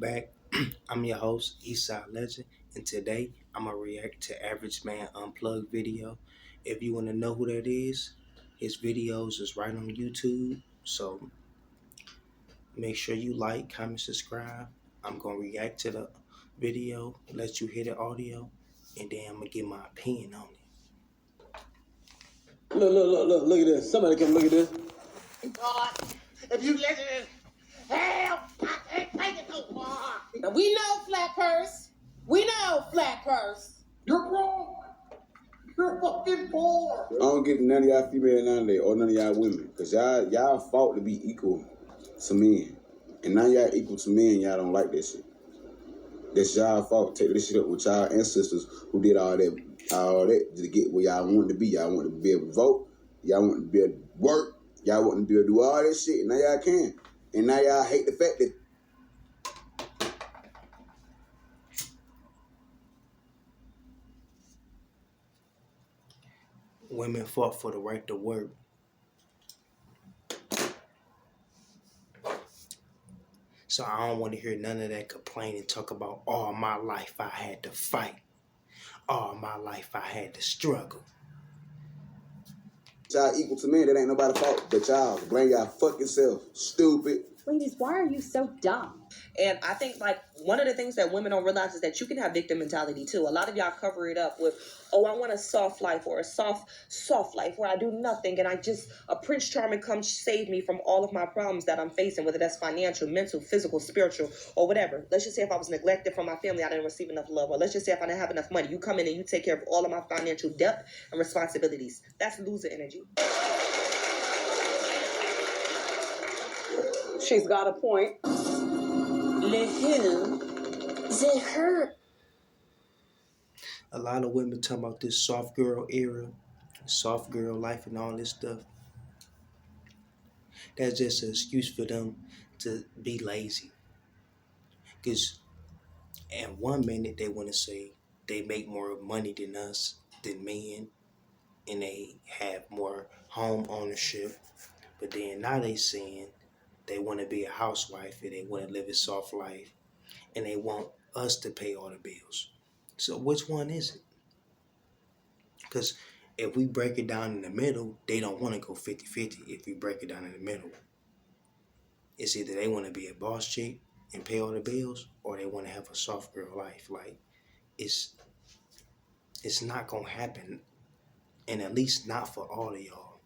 Welcome back. I'm your host, Eastside Legend, and today I'm gonna react to Average Man Unplugged video. If you want to know who that is, his videos is right on YouTube. So make sure you like, comment, subscribe. I'm gonna react to the video, let you hear the audio, and then I'm gonna give my opinion on it. Look at this. Somebody come look at this. God, if you listen, help! I can't take it no more. Now we know Flat Purse. We know Flat Purse. You're wrong. You're fucking poor. I don't get none of y'all female nowadays or none of y'all women, cause y'all fought to be equal to men, and now y'all equal to men. Y'all don't like that shit. That's y'all fault. Take this shit up with y'all ancestors who did all that to get where y'all wanted to be. Y'all wanted to be able to vote. Y'all wanted to be able to work. Y'all wanted to be able to do all that shit, and now y'all can. And now y'all hate the fact that Women fought for the right to work. So I don't want to hear none of that complaining, talk about all my life I had to fight. All my life I had to struggle. y'all equal to men. That ain't nobody's fault but y'all. Blame y'all fucking self. Stupid. Ladies, why are you so dumb? And I think, like, one of the things that women don't realize is that you can have victim mentality, too. A lot of y'all cover it up with, oh, I want a soft life, or a soft life where I do nothing and a Prince Charming comes save me from all of my problems that I'm facing, whether that's financial, mental, physical, spiritual, or whatever. Let's just say if I was neglected from my family, I didn't receive enough love. Or let's just say if I didn't have enough money, you come in and you take care of all of my financial debt and responsibilities. That's loser energy. She's got a point. They hurt. A lot of women talk about this soft girl era, soft girl life and all this stuff. That's just an excuse for them to be lazy. Because in one minute they want to say they make more money than us, than men, and they have more home ownership. But then now they saying they want to be a housewife and they want to live a soft life and they want us to pay all the bills. So which one is it? Because if we break it down in the middle, they don't want to go 50-50 if we break it down in the middle. It's either they want to be a boss chick and pay all the bills, or they want to have a soft girl life. Like, it's not going to happen, and at least not for all of y'all.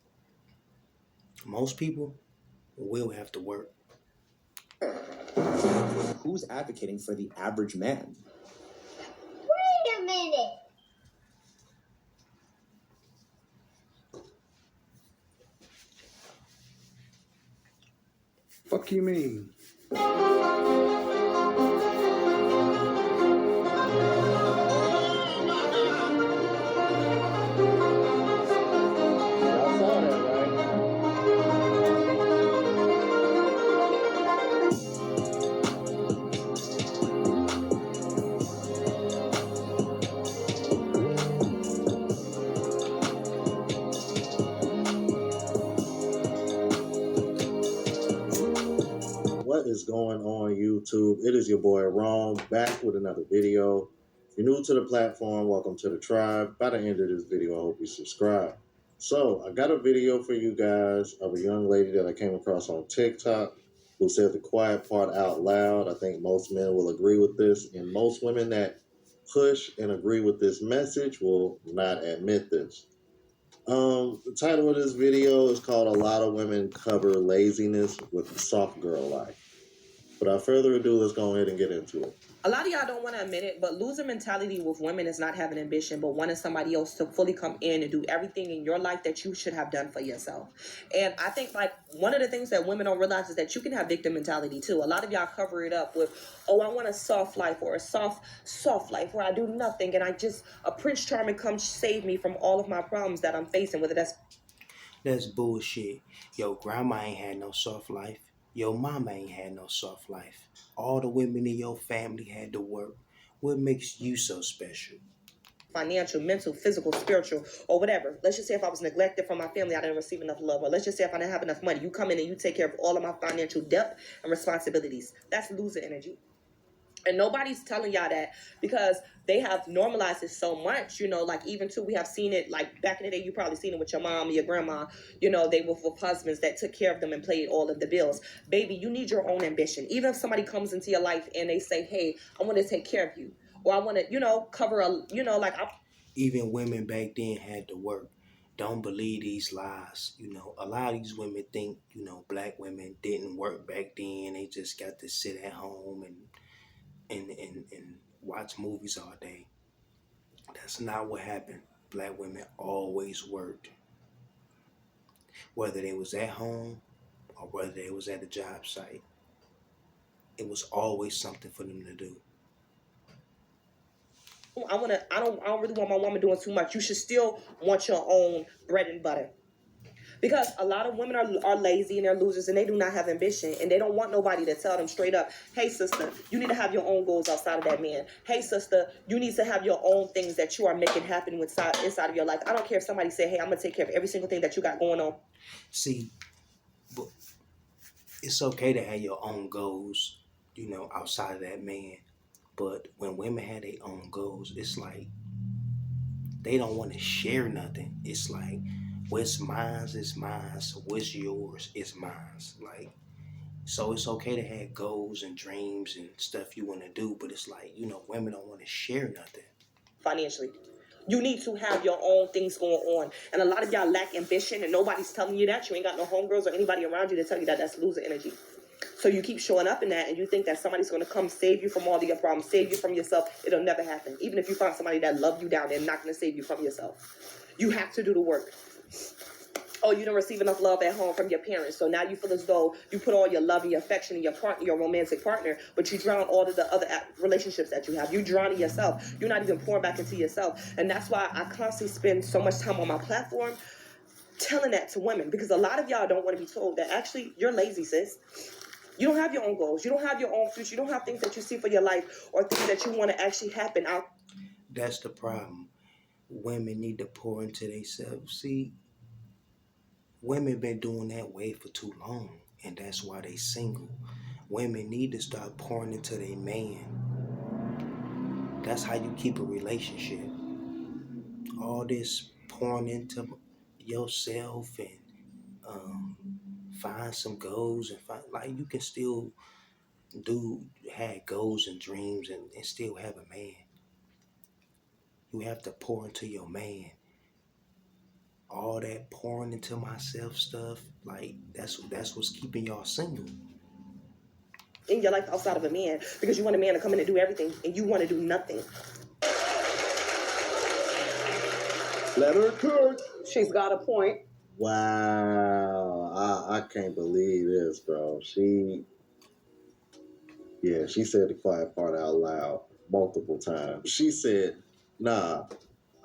Most people will have to work. Who's advocating for the average man? Wait a minute. Fuck you mean? Y'all saw that, right? What is going on, YouTube? It is your boy Rome back with another video. If you're new to the platform, welcome to the tribe. By the end of this video, I hope you subscribe. So I got a video for you guys of a young lady that I came across on TikTok who said the quiet part out loud. I think most men will agree with this, and most women that push and agree with this message will not admit this. The title of this video is called "A Lot of Women Cover Laziness with Soft Girl Life." Without further ado, let's go ahead and get into it. A lot of y'all don't want to admit it, but loser mentality with women is not having ambition, but wanting somebody else to fully come in and do everything in your life that you should have done for yourself. And I think, like, one of the things that women don't realize is that you can have victim mentality too. A lot of y'all cover it up with, oh, I want a soft life, or a soft life where I do nothing and a Prince Charming comes save me from all of my problems that I'm facing, whether That's bullshit. Your grandma ain't had no soft life. Your mama ain't had no soft life. All the women in your family had to work. What makes you so special? financial, mental, physical, spiritual, or whatever. Let's just say if I was neglected from my family, I didn't receive enough love. Or let's just say if I didn't have enough money, you come in and you take care of all of my financial debt and responsibilities. That's loser energy. And nobody's telling y'all that because they have normalized it so much, you know, like even too, we have seen it like back in the day, you probably seen it with your mom or your grandma, you know, they were with husbands that took care of them and paid all of the bills. Baby, you need your own ambition. Even if somebody comes into your life and they say, hey, I want to take care of you, or I want to, you know, cover a, you know, like Even women back then had to work. Don't believe these lies. You know, a lot of these women think, you know, black women didn't work back then. They just got to sit at home and watch movies all day. That's not what happened. Black women always worked. Whether they was at home or whether they was at a job site. It was always something for them to do. I don't really want my woman doing too much. You should still want your own bread and butter. Because a lot of women are lazy and they're losers and they do not have ambition and they don't want nobody to tell them straight up, hey sister, you need to have your own goals outside of that man. Hey sister, you need to have your own things that you are making happen inside of your life. I don't care if somebody say, hey, I'm gonna take care of every single thing that you got going on. See, but it's okay to have your own goals, you know, outside of that man. But when women have their own goals, it's like they don't want to share nothing. It's like what's mine is mine. So what's yours is mine. Like, so it's okay to have goals and dreams and stuff you want to do, but it's like, you know, women don't want to share nothing. Financially. You need to have your own things going on. And a lot of y'all lack ambition and nobody's telling you that. You ain't got no homegirls or anybody around you to tell you that. That's loser energy. So you keep showing up in that and you think that somebody's going to come save you from all of your problems, save you from yourself. It'll never happen. Even if you find somebody that love you down, they're not going to save you from yourself. You have to do the work. Oh, you don't receive enough love at home from your parents. So now you feel as though you put all your love and your affection in your partner, your romantic partner, but you drown all of the other relationships that you have. You drown in yourself. You're not even pouring back into yourself. And that's why I constantly spend so much time on my platform telling that to women, because a lot of y'all don't want to be told that actually you're lazy, sis. You don't have your own goals. You don't have your own future. You don't have things that you see for your life or things that you want to actually happen out. That's the problem. Women need to pour into themselves. See, women been doing that way for too long, and that's why they single. Women need to start pouring into their man. That's how you keep a relationship. All this pouring into yourself and find some goals and find, like, you can still have goals and dreams and still have a man. You have to pour into your man. All that pouring into myself stuff, like that's what's keeping y'all single. In your life outside of a man, because you want a man to come in and do everything and you want to do nothing. Let her cook. She's got a point. Wow. I can't believe this, bro. She said the quiet part out loud multiple times. She said, nah,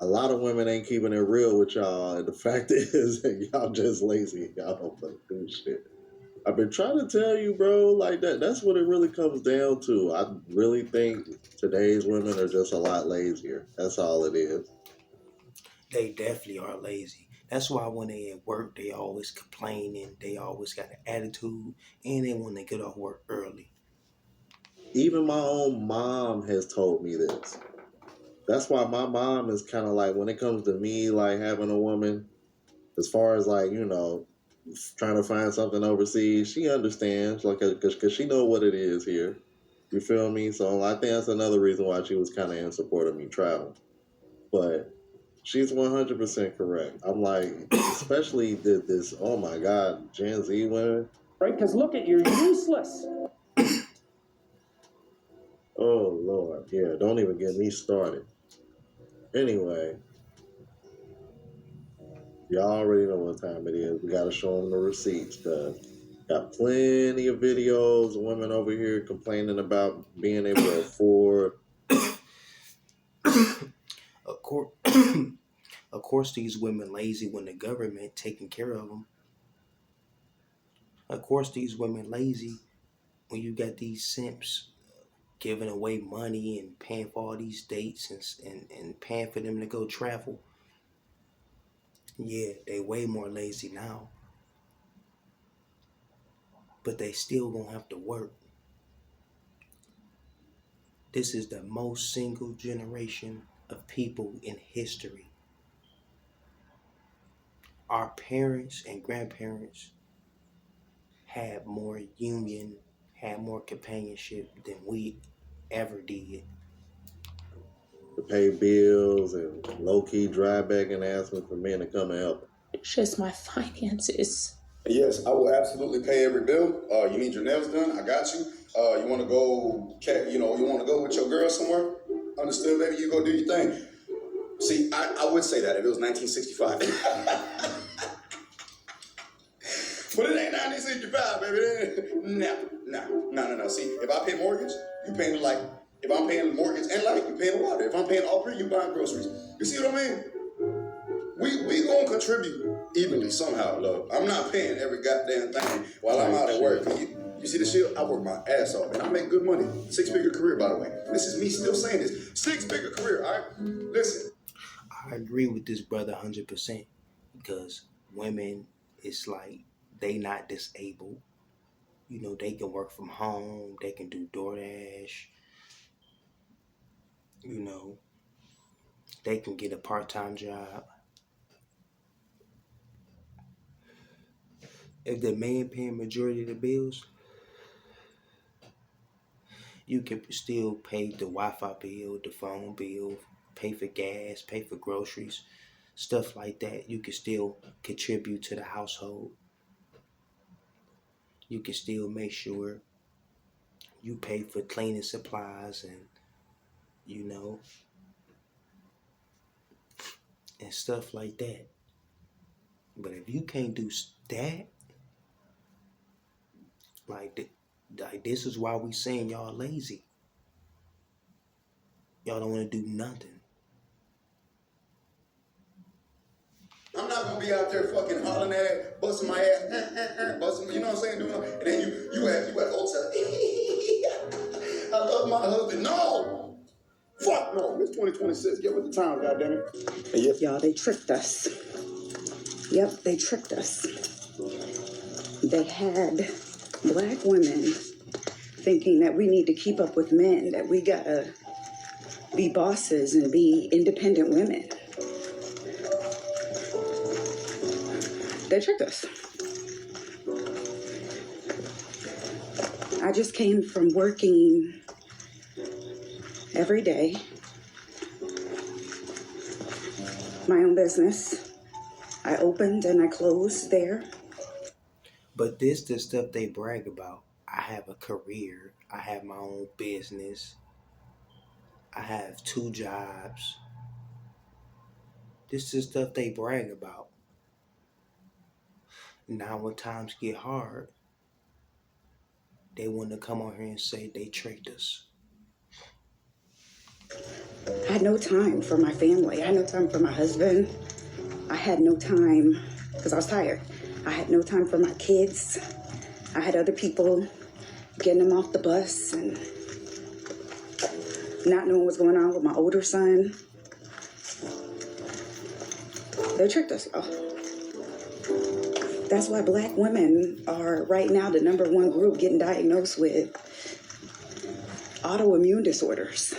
a lot of women ain't keeping it real with y'all. And the fact is that y'all just lazy. Y'all don't want to do shit. I've been trying to tell you, bro, like that's what it really comes down to. I really think today's women are just a lot lazier. That's all it is. They definitely are lazy. That's why when they at work, they always complaining. They always got an attitude, and they want to get off work early. Even my own mom has told me this. That's why my mom is kind of like, when it comes to me, like having a woman, as far as like, you know, trying to find something overseas, she understands, like, because she know what it is here. You feel me? So I think that's another reason why she was kind of in support of me traveling. But she's 100% correct. I'm like, especially this, oh my God, Gen Z women. Right? Because look at, you're useless. Oh, Lord. Yeah, don't even get me started. Anyway, y'all already know what time it is. We got to show them the receipts, because got plenty of videos of women over here complaining about being able to afford. Of course, these women lazy when the government taking care of them. Of course, these women lazy when you got these simps giving away money and paying for all these dates and paying for them to go travel. Yeah, they way more lazy now. But they still gonna have to work. This is the most single generation of people in history. Our parents and grandparents had more union, had more companionship than we ever did. To pay bills and low-key drive back and ask me for men to come and help. It's just my finances. Yes, I will absolutely pay every bill. You need your nails done? I got you. You want to go, you want to go with your girl somewhere? Understood, baby? You go do your thing. See, I would say that if it was 1965. But it ain't 1965, baby. No. See, if I pay mortgage, you paying like, if I'm paying mortgage and light, you paying water. If I'm paying all three, you buying groceries. You see what I mean? We gonna contribute evenly somehow, love. I'm not paying every goddamn thing while I'm out at work. You see the shit? I work my ass off and I make good money. 6-figure career, by the way. This is me still saying this. 6-figure career, all right? Listen. I agree with this brother 100% because women, it's like they not disabled. You know, they can work from home. They can do DoorDash. You know, they can get a part-time job. If the man paying majority of the bills, you can still pay the Wi-Fi bill, the phone bill, pay for gas, pay for groceries, stuff like that. You can still contribute to the household. You can still make sure you pay for cleaning supplies and, you know, and stuff like that. But if you can't do that, like this is why we saying y'all lazy. Y'all don't want to do nothing. I'm not gonna be out there fucking hollering at, busting my ass, busting, you know what I'm saying? And then you at the hotel. I love my husband. No! Fuck no. It's 2026. Get with the time, goddammit. Hey, yes. Y'all, they tricked us. Yep, they tricked us. They had Black women thinking that we need to keep up with men, that we gotta be bosses and be independent women. They tricked us. I just came from working every day, my own business. I opened and I closed there. But this the stuff they brag about. I have a career. I have my own business. I have 2 jobs. This is the stuff they brag about. Now when times get hard, they want to come on here and say they tricked us. I had no time for my family. I had no time for my husband. I had no time because I was tired. I had no time for my kids. I had other people getting them off the bus and not knowing what's going on with my older son. They tricked us, y'all. That's why Black women are right now the #1 group getting diagnosed with autoimmune disorders.